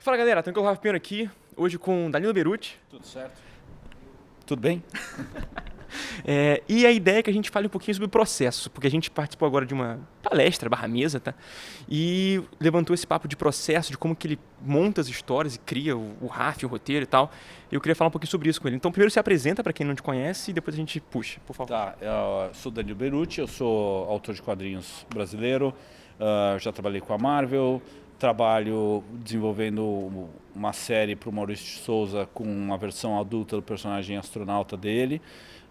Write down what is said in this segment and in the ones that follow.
Fala galera, Tranquilo Rafa Pinheiro aqui, hoje com Danilo Beruti. Tudo certo? Tudo bem? E a ideia é que a gente fale um pouquinho sobre o processo, porque a gente participou agora de uma palestra, barra mesa, tá? E levantou esse papo de processo, de como que ele monta as histórias e cria o RAF, o roteiro e tal. Eu queria falar um pouquinho sobre isso com ele. Então primeiro se apresenta para quem não te conhece e depois a gente puxa, por favor. Tá, eu sou Danilo Beruti, eu sou autor de quadrinhos brasileiro, já trabalhei com a Marvel, trabalho desenvolvendo uma série para o Maurício de Souza com uma versão adulta do personagem astronauta dele.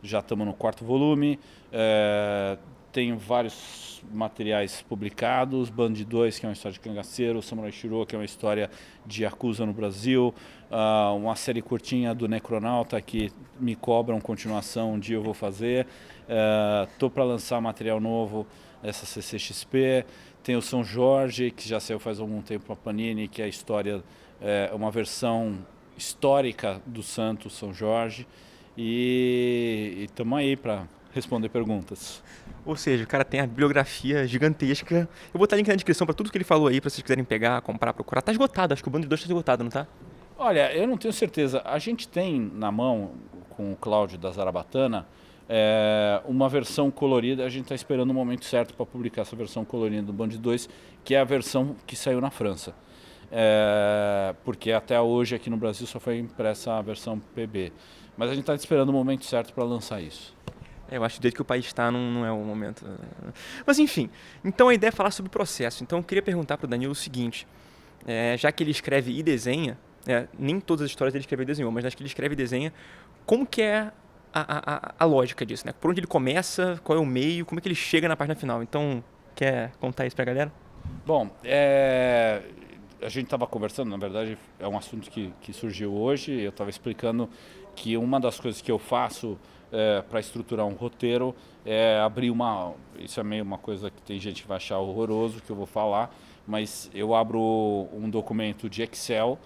Já estamos no 4º volume, tenho vários materiais publicados, Band 2, que é uma história de cangaceiro, Samurai Shiro, que é uma história de Yakuza no Brasil, uma série curtinha do Necronauta que me cobram continuação, um dia eu vou fazer. Estou para lançar material novo, essa CCXP. Tem o São Jorge, que já saiu faz algum tempo a Panini, que é a história, uma versão histórica do santo São Jorge. E estamos aí para responder perguntas. Ou seja, o cara tem a bibliografia gigantesca. Eu vou botar link na descrição para tudo que ele falou aí, para vocês quiserem pegar, comprar, procurar. Tá esgotado, acho que o Bando de 2 tá esgotado, não tá? Olha, eu não tenho certeza. A gente tem na mão, com o Cláudio da Zarabatana, uma versão colorida. A gente está esperando o momento certo para publicar essa versão colorida do Band 2, que é a versão que saiu na França. Porque até hoje aqui no Brasil só foi impressa a versão PB. Mas a gente está esperando o momento certo para lançar isso. Eu acho que desde que o país está não é o momento. Mas enfim, então a ideia é falar sobre o processo. Então eu queria perguntar para o Danilo o seguinte, já que ele escreve e desenha, nem todas as histórias ele escreveu e desenhou, mas nas que ele escreve e desenha, como que é a lógica disso, né? Por onde ele começa, qual é o meio, como é que ele chega na página final? Então, quer contar isso para a galera? Bom, a gente estava conversando, na verdade é um assunto que surgiu hoje. Eu estava explicando que uma das coisas que eu faço para estruturar um roteiro é abrir isso é meio uma coisa que tem gente que vai achar horroroso que eu vou falar, mas eu abro um documento de Excel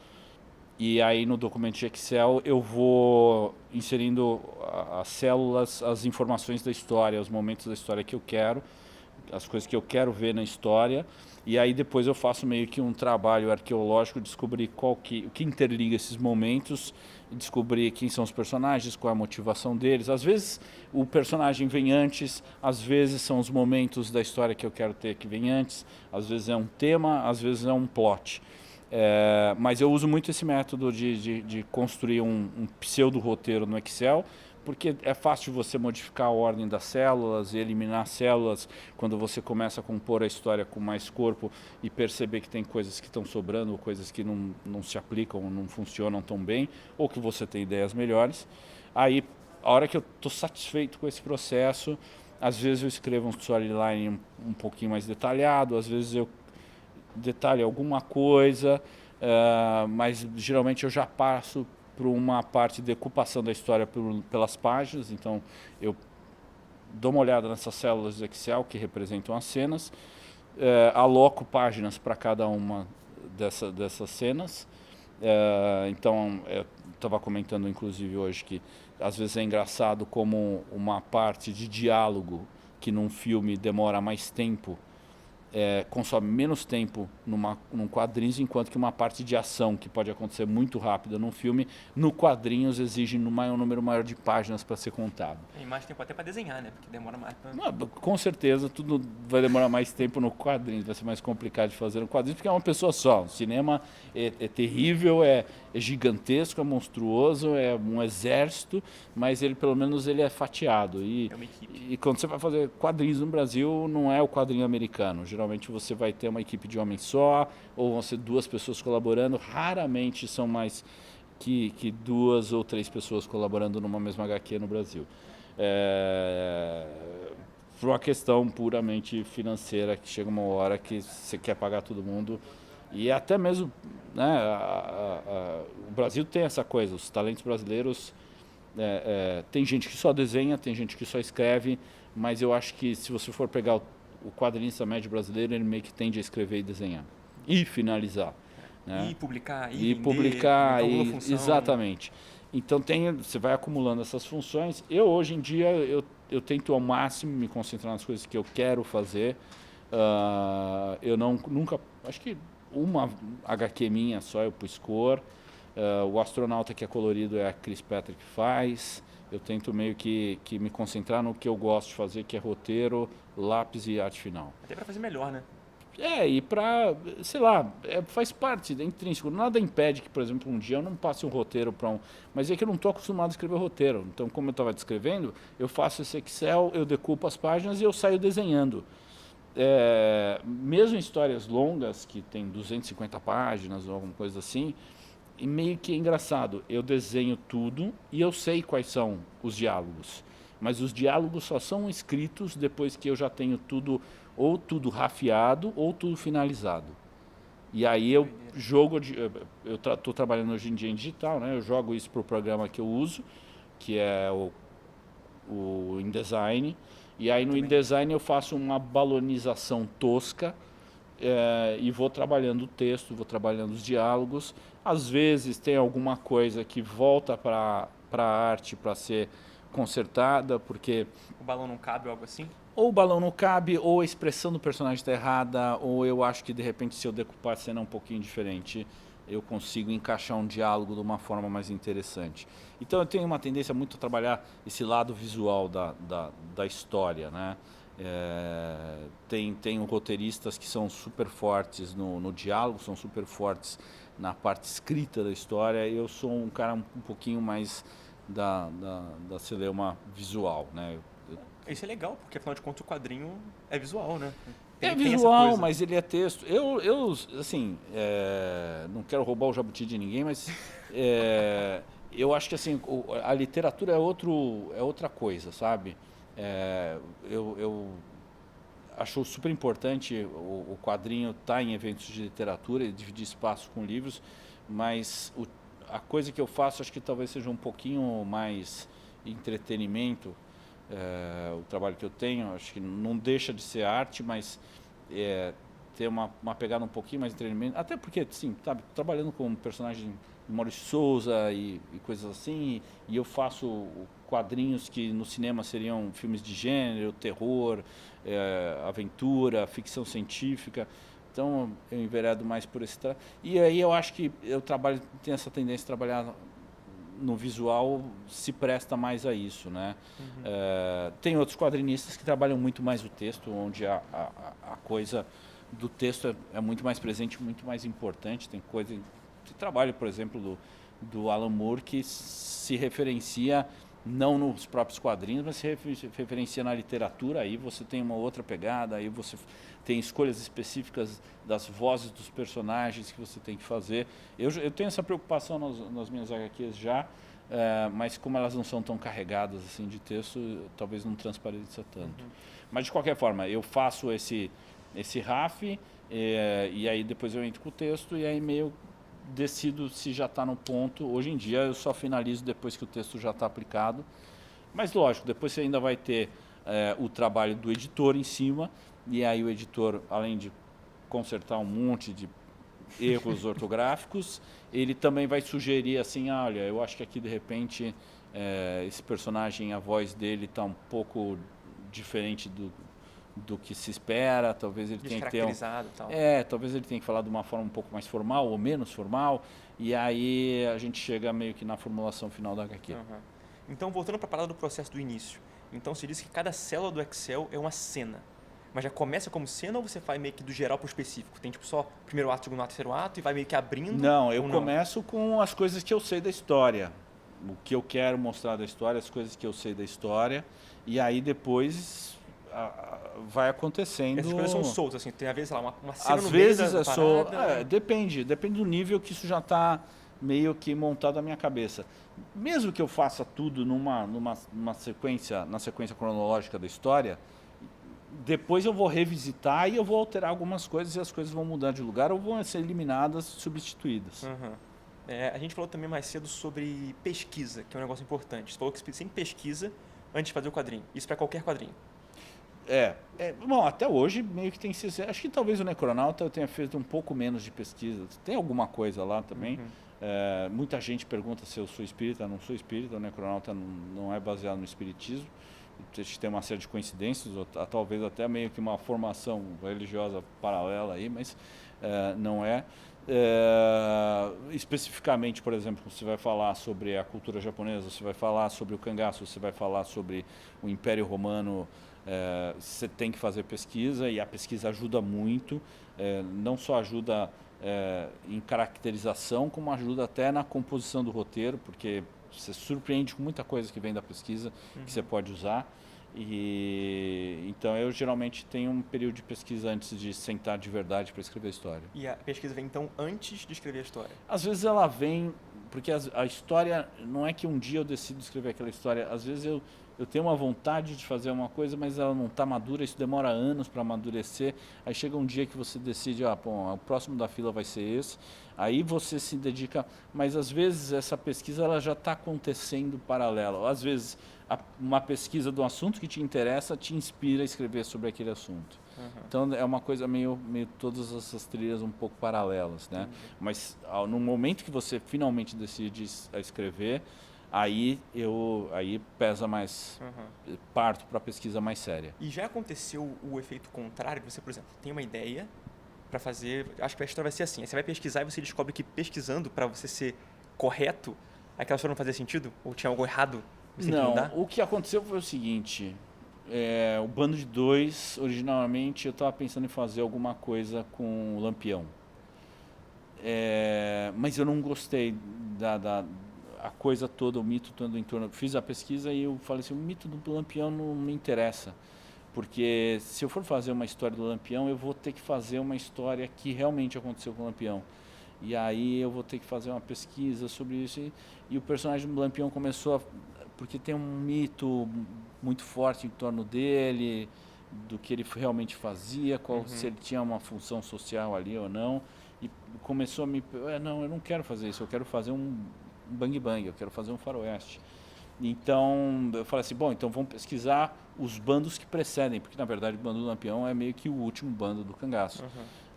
e aí no documento de Excel eu vou inserindo as células, as informações da história, os momentos da história que eu quero, as coisas que eu quero ver na história. E aí depois eu faço meio que um trabalho arqueológico, descobrir o que interliga esses momentos, descobrir quem são os personagens, qual é a motivação deles. Às vezes o personagem vem antes, às vezes são os momentos da história que eu quero ter que vem antes, às vezes é um tema, às vezes é um plot. Mas eu uso muito esse método de construir um pseudo-roteiro no Excel, porque é fácil você modificar a ordem das células e eliminar células quando você começa a compor a história com mais corpo e perceber que tem coisas que estão sobrando, ou coisas que não se aplicam, não funcionam tão bem, ou que você tem ideias melhores. Aí, a hora que eu estou satisfeito com esse processo, às vezes eu escrevo um storyline um pouquinho mais detalhado, às vezes eu detalho alguma coisa, mas geralmente eu já passo para uma parte de decupação da história pelas páginas. Então eu dou uma olhada nessas células do Excel que representam as cenas, aloco páginas para cada uma dessas cenas. Então eu estava comentando inclusive hoje que às vezes é engraçado como uma parte de diálogo que num filme demora mais tempo, consome menos tempo num quadrinhos, enquanto que uma parte de ação que pode acontecer muito rápida num filme, no quadrinhos exige um número maior de páginas para ser contado. E mais tempo até para desenhar, né? Porque demora mais pra... Com certeza tudo vai demorar mais tempo no quadrinhos, vai ser mais complicado de fazer no quadrinhos, porque é uma pessoa só. O cinema é terrível, é gigantesco, é monstruoso, é um exército, mas ele pelo menos ele é fatiado. É uma equipe. E quando você vai fazer quadrinhos no Brasil, não é o quadrinho americano. Geralmente você vai ter uma equipe de homem só, ou vão ser 2 pessoas colaborando. Raramente são mais que 2 ou 3 pessoas colaborando numa mesma HQ no Brasil. Por uma questão puramente financeira, que chega uma hora que você quer pagar todo mundo. E até mesmo, né, o Brasil tem essa coisa, os talentos brasileiros, tem gente que só desenha, tem gente que só escreve, mas eu acho que se você for pegar o quadrinista médio brasileiro, ele meio que tende a escrever e desenhar. E finalizar. Né? E publicar, e vender, publicar, função. exatamente. Então você vai acumulando essas funções. Eu hoje em dia, eu tento ao máximo me concentrar nas coisas que eu quero fazer. Eu nunca, acho que uma HQ minha só, eu pus cor. O Astronauta que é colorido é a Chris Patrick que faz. Eu tento meio que me concentrar no que eu gosto de fazer, que é roteiro, lápis e arte final. Até para fazer melhor, né? E pra, sei lá, faz parte, é intrínseco. Nada impede que, por exemplo, um dia eu não passe um roteiro para um... Mas é que eu não estou acostumado a escrever roteiro. Então, como eu estava descrevendo, eu faço esse Excel, eu decupo as páginas e eu saio desenhando. Mesmo em histórias longas, que tem 250 páginas ou alguma coisa assim, e meio que é engraçado. Eu desenho tudo e eu sei quais são os diálogos. Mas os diálogos só são escritos depois que eu já tenho tudo, ou tudo rafiado, ou tudo finalizado. E aí eu jogo, eu estou trabalhando hoje em dia em digital, né? Eu jogo isso para o programa que eu uso, que é o InDesign. E aí no InDesign eu faço uma balonização tosca, e vou trabalhando o texto, vou trabalhando os diálogos. Às vezes tem alguma coisa que volta para a arte para ser consertada, porque... O balão não cabe ou algo assim? Ou o balão não cabe, ou a expressão do personagem está errada, ou eu acho que de repente se eu decupar a cena um pouquinho diferente, eu consigo encaixar um diálogo de uma forma mais interessante. Então eu tenho uma tendência muito a trabalhar esse lado visual da história, né? Tem roteiristas que são super fortes no diálogo, são super fortes na parte escrita da história. Eu sou um cara um pouquinho mais da celeuma visual, né? Isso é legal, porque afinal de contas o quadrinho é visual, né? É visual, mas ele é texto. Eu assim, não quero roubar o jabuti de ninguém, mas eu acho que assim, a literatura é outra coisa, sabe? Eu acho super importante o quadrinho estar em eventos de literatura e dividir espaço com livros, mas a coisa que eu faço acho que talvez seja um pouquinho mais entretenimento. O trabalho que eu tenho, acho que não deixa de ser arte, mas ter uma pegada um pouquinho mais de entretenimento, até porque, sim, sabe, trabalhando com personagem de Maurício Souza e coisas assim, e eu faço quadrinhos que no cinema seriam filmes de gênero, terror, aventura, ficção científica. Então eu enveredo mais por esse trabalho. E aí eu acho que tenho essa tendência a trabalhar no visual, se presta mais a isso, né? Tem outros quadrinistas que trabalham muito mais o texto, onde a coisa do texto é muito mais presente, muito mais importante. Tem coisa de trabalho, por exemplo, do Alan Moore, que se referencia não nos próprios quadrinhos, mas se referencia na literatura. Aí você tem uma outra pegada, aí você tem escolhas específicas das vozes dos personagens que você tem que fazer. Eu tenho essa preocupação nas minhas HQs já, mas como elas não são tão carregadas assim de texto, talvez não transpareça tanto. Mas de qualquer forma, eu faço esse RAF, e aí depois eu entro com o texto e aí meio decido se já está no ponto. Hoje em dia eu só finalizo depois que o texto já está aplicado, mas lógico, depois você ainda vai ter o trabalho do editor em cima, e aí o editor, além de consertar um monte de erros ortográficos, ele também vai sugerir assim, olha, eu acho que aqui de repente esse personagem, a voz dele está um pouco diferente do que se espera, talvez ele tenha que ter talvez ele tenha que falar de uma forma um pouco mais formal ou menos formal, e aí a gente chega meio que na formulação final da HQ. Então, voltando para a parada do processo do início, então você disse que cada célula do Excel é uma cena, mas já começa como cena ou você vai meio que do geral para o específico? Tem tipo só primeiro ato, segundo ato, terceiro ato e vai meio que abrindo? Não, eu começo com as coisas que eu sei da história, o que eu quero mostrar da história, as coisas que eu sei da história, e aí depois vai acontecendo. Essas coisas são soltas, assim, tem a ver, sei lá, uma cena às no vezes meio da parada. Depende do nível que isso já está meio que montado na minha cabeça. Mesmo que eu faça tudo na sequência cronológica da história, depois eu vou revisitar e eu vou alterar algumas coisas e as coisas vão mudar de lugar ou vão ser eliminadas, substituídas. A gente falou também mais cedo sobre pesquisa, que é um negócio importante. Você falou que sempre pesquisa antes de fazer o quadrinho. Isso para qualquer quadrinho. Bom, até hoje meio que tem sido. Acho que talvez o Necronauta eu tenha feito um pouco menos de pesquisa. Tem alguma coisa lá também. Muita gente pergunta se eu sou espírita. Não sou espírita, o Necronauta não é baseado no espiritismo. A gente tem uma série de coincidências, ou talvez até meio que uma formação religiosa paralela aí, mas não é. Especificamente, por exemplo, você vai falar sobre a cultura japonesa, você vai falar sobre o cangaço, você vai falar sobre o Império Romano, você tem que fazer pesquisa e a pesquisa ajuda muito, não só ajuda em caracterização, como ajuda até na composição do roteiro, porque você surpreende com muita coisa que vem da pesquisa que você pode usar. E então eu geralmente tenho um período de pesquisa antes de sentar de verdade para escrever a história. E a pesquisa vem então antes de escrever a história? Às vezes ela vem, porque a história, não é que um dia eu decido escrever aquela história, às vezes eu tenho uma vontade de fazer uma coisa, mas ela não está madura, isso demora anos para amadurecer, aí chega um dia que você decide, bom, o próximo da fila vai ser esse, aí você se dedica, mas às vezes essa pesquisa ela já está acontecendo paralelo, às vezes uma pesquisa do assunto que te interessa te inspira a escrever sobre aquele assunto. Então é uma coisa meio todas essas trilhas um pouco paralelas, né? Mas no momento que você finalmente decide a escrever, aí pesa mais, parto para a pesquisa mais séria. E já aconteceu o efeito contrário? Você, por exemplo, tem uma ideia para fazer, acho que a história vai ser assim, aí você vai pesquisar e você descobre que pesquisando para você ser correto, aquela história não fazia sentido? Ou tinha algo errado? Não, o que aconteceu foi o seguinte, o Bando de Dois, originalmente eu estava pensando em fazer alguma coisa com o Lampião. Mas eu não gostei a coisa toda, o mito todo em torno. Fiz a pesquisa e eu falei assim, o mito do Lampião não me interessa. Porque se eu for fazer uma história do Lampião, eu vou ter que fazer uma história que realmente aconteceu com o Lampião. E aí eu vou ter que fazer uma pesquisa sobre isso. E o personagem do Lampião começou a... Porque tem um mito muito forte em torno dele, do que ele realmente fazia, se ele tinha uma função social ali ou não. E começou a me... não, eu não quero fazer isso, eu quero fazer um bang bang, eu quero fazer um faroeste. Então eu falei assim, bom, então vamos pesquisar os bandos que precedem, porque na verdade o bando do Lampião é meio que o último bando do cangaço,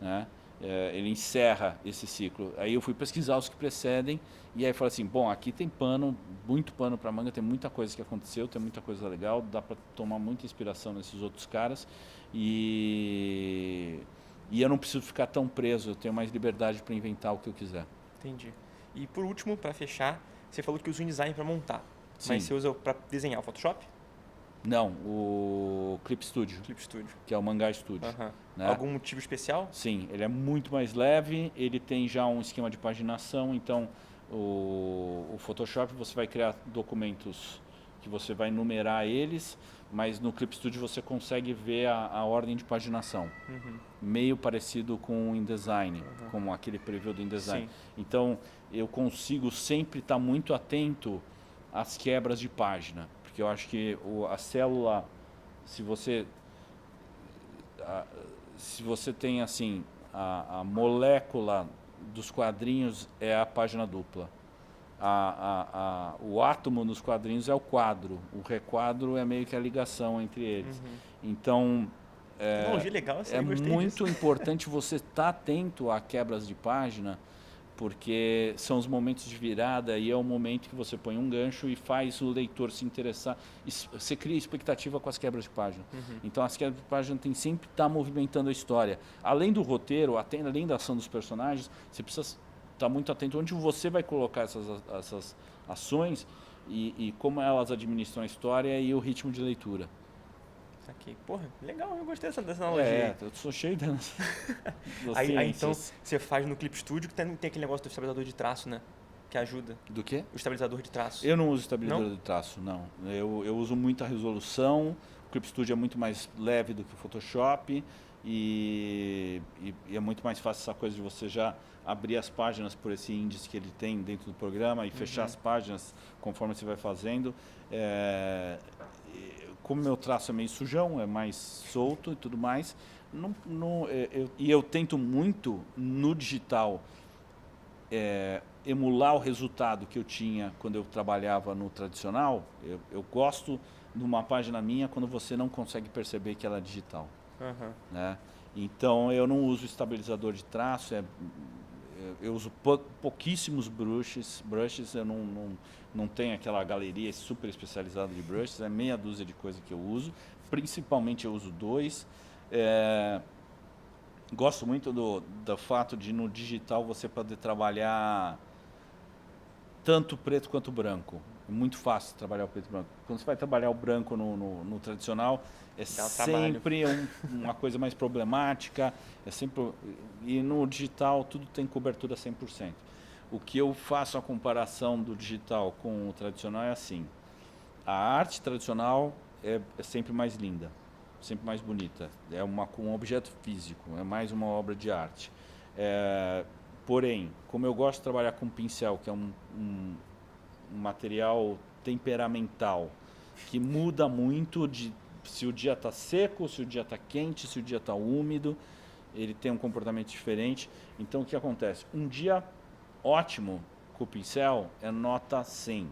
né? Ele encerra esse ciclo. Aí eu fui pesquisar os que precedem e aí falei assim, bom, aqui tem pano, muito pano para manga, tem muita coisa que aconteceu, tem muita coisa legal, dá para tomar muita inspiração nesses outros caras e eu não preciso ficar tão preso, eu tenho mais liberdade para inventar o que eu quiser. Entendi. E por último, para fechar, você falou que usa o InDesign para montar, Sim. mas você usa para desenhar o Photoshop? Não, o Clip Studio. Clip Studio. Que é o Mangá Studio. Né? Algum motivo especial? Sim, ele é muito mais leve, ele tem já um esquema de paginação, então o Photoshop você vai criar documentos que você vai numerar eles, mas no Clip Studio você consegue ver a ordem de paginação. Meio parecido com o InDesign, como aquele preview do InDesign. Sim. Então eu consigo sempre estar muito atento às quebras de página. Porque eu acho que a célula, se você tem assim, a molécula dos quadrinhos é a página dupla. O átomo nos quadrinhos é o quadro. O requadro é meio que a ligação entre eles. Então, legal, é muito importante você estar atento a quebras de página, porque são os momentos de virada e é o momento que você põe um gancho e faz o leitor se interessar. Você cria expectativa com as quebras de página. Então as quebras de página tem sempre que estar movimentando a história. Além do roteiro, além da ação dos personagens, você precisa estar muito atento onde você vai colocar essas ações e como elas administram a história e o ritmo de leitura. Aqui. Porra, legal, eu gostei dessa analogia. Eu sou cheio dessas. Aí então você faz no Clip Studio que tem aquele negócio do estabilizador de traço, né? Que ajuda. Do quê? O estabilizador de traço. Eu não uso estabilizador de traço, não. Eu uso muita resolução, o Clip Studio é muito mais leve do que o Photoshop e é muito mais fácil essa coisa de você já abrir as páginas por esse índice que ele tem dentro do programa e fechar as páginas conforme você vai fazendo. Como meu traço é meio sujão, é mais solto e tudo mais, eu tento muito no digital emular o resultado que eu tinha quando eu trabalhava no tradicional. Eu gosto de uma página minha quando você não consegue perceber que ela é digital. Né? Então eu não uso estabilizador de traço, eu uso pouquíssimos brushes, eu não tenho aquela galeria super especializada de brushes, é meia dúzia de coisas que eu uso, principalmente eu uso 2. Gosto muito do fato de no digital você poder trabalhar tanto preto quanto branco. É muito fácil trabalhar o preto e branco. Quando você vai trabalhar o branco no tradicional, é Dá um trabalho. sempre uma coisa mais problemática. É sempre, e no digital tudo tem cobertura 100%. O que eu faço a comparação do digital com o tradicional é assim. A arte tradicional é sempre mais linda, sempre mais bonita. É com um objeto físico, é mais uma obra de arte. Porém, como eu gosto de trabalhar com pincel, que é um material temperamental, que muda muito de se o dia está seco, se o dia está quente, se o dia está úmido, ele tem um comportamento diferente. Então o que acontece? Um dia ótimo com o pincel é nota 100.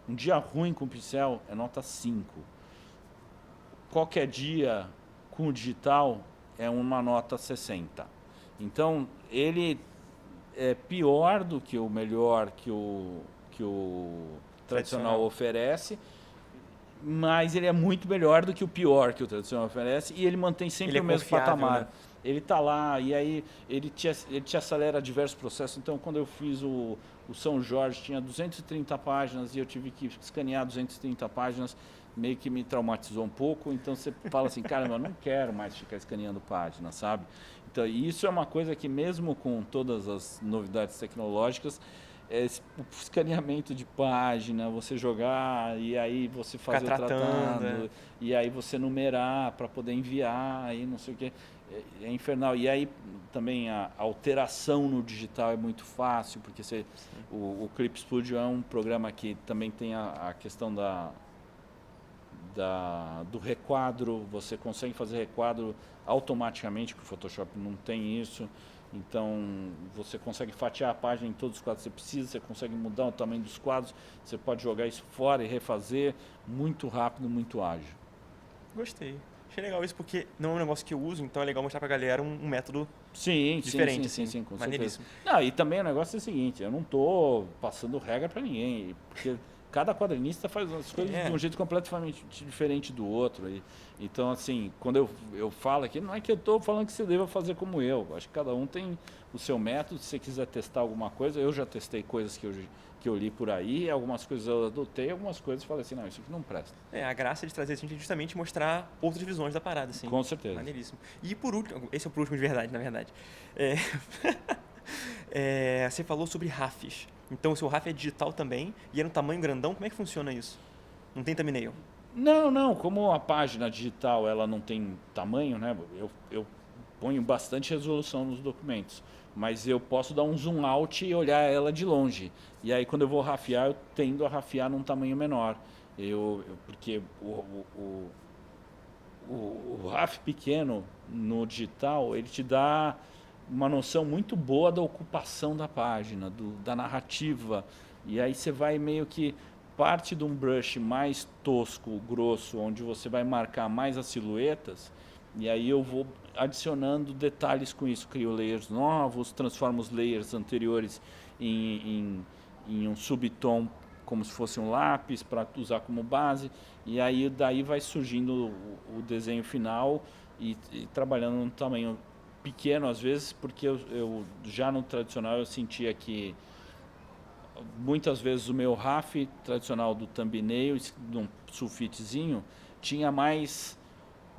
Um dia ruim com o pincel é nota 5. Qualquer dia com o digital é uma nota 60. Então ele é pior do que o melhor que o tradicional oferece, mas ele é muito melhor do que o pior que o tradicional oferece e ele mantém sempre o mesmo patamar. Né? Ele está lá e aí ele te acelera diversos processos. Então, quando eu fiz o São Jorge, tinha 230 páginas e eu tive que escanear 230 páginas, meio que me traumatizou um pouco. Então, você fala assim, cara, eu não quero mais ficar escaneando páginas, sabe? Então, isso é uma coisa que mesmo com todas as novidades tecnológicas, o escaneamento de página, você jogar e aí você fazer o tratado, e aí você numerar para poder enviar, e não sei o que, é infernal. E aí também a alteração no digital é muito fácil, porque o Clip Studio é um programa que também tem a questão do requadro, você consegue fazer requadro automaticamente, porque o Photoshop não tem isso. Então, você consegue fatiar a página em todos os quadros que você precisa, você consegue mudar o tamanho dos quadros, você pode jogar isso fora e refazer muito rápido, muito ágil. Gostei. Achei legal isso porque não é um negócio que eu uso, então é legal mostrar pra galera um método diferente. Sim, com maneiríssimo. certeza. Não, e também o negócio é o seguinte, eu não estou passando regra para ninguém, porque cada quadrinista faz as coisas de um jeito completamente diferente do outro. Então, assim, quando eu falo aqui, não é que eu estou falando que você deva fazer como eu. Acho que cada um tem o seu método. Se você quiser testar alguma coisa, eu já testei coisas que eu li por aí, algumas coisas eu adotei, algumas coisas eu falei assim, não, isso aqui não presta. A graça de trazer isso é justamente mostrar outras visões da parada, assim. Com certeza. Maneiríssimo. E por último, esse é o por último de verdade, na verdade. Você falou sobre RAFs. Então o seu RAF é digital também e é no tamanho grandão. Como é que funciona isso? Não tem thumbnail? Não. Como a página digital ela não tem tamanho, né? Eu ponho bastante resolução nos documentos, mas eu posso dar um zoom out e olhar ela de longe. E aí quando eu vou rafiar, eu tendo a rafiar num tamanho menor. Porque o RAF pequeno no digital, ele te dá uma noção muito boa da ocupação da página, da narrativa. E aí você vai meio que parte de um brush mais tosco, grosso, onde você vai marcar mais as silhuetas, e aí eu vou adicionando detalhes com isso, crio layers novos, transformo os layers anteriores em um subtom como se fosse um lápis para usar como base, e aí daí vai surgindo o desenho final e trabalhando num tamanho pequeno às vezes, porque eu já no tradicional eu sentia que muitas vezes o meu RAF tradicional do thumbnail, de um sulfitezinho, tinha mais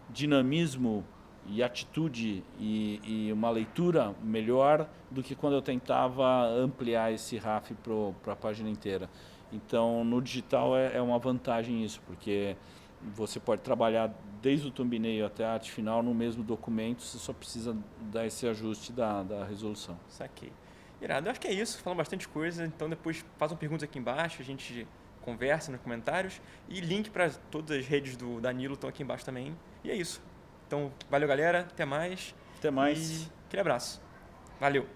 dinamismo e atitude e uma leitura melhor do que quando eu tentava ampliar esse RAF para a página inteira. Então no digital é uma vantagem isso, porque você pode trabalhar desde o thumbnail até a arte final no mesmo documento, você só precisa dar esse ajuste da resolução. Saquei. Irado, eu acho que é isso, falando bastante coisa, então depois façam perguntas aqui embaixo, a gente conversa nos comentários e link para todas as redes do Danilo estão aqui embaixo também. E é isso. Então, valeu galera, até mais. Até mais. E aquele abraço. Valeu.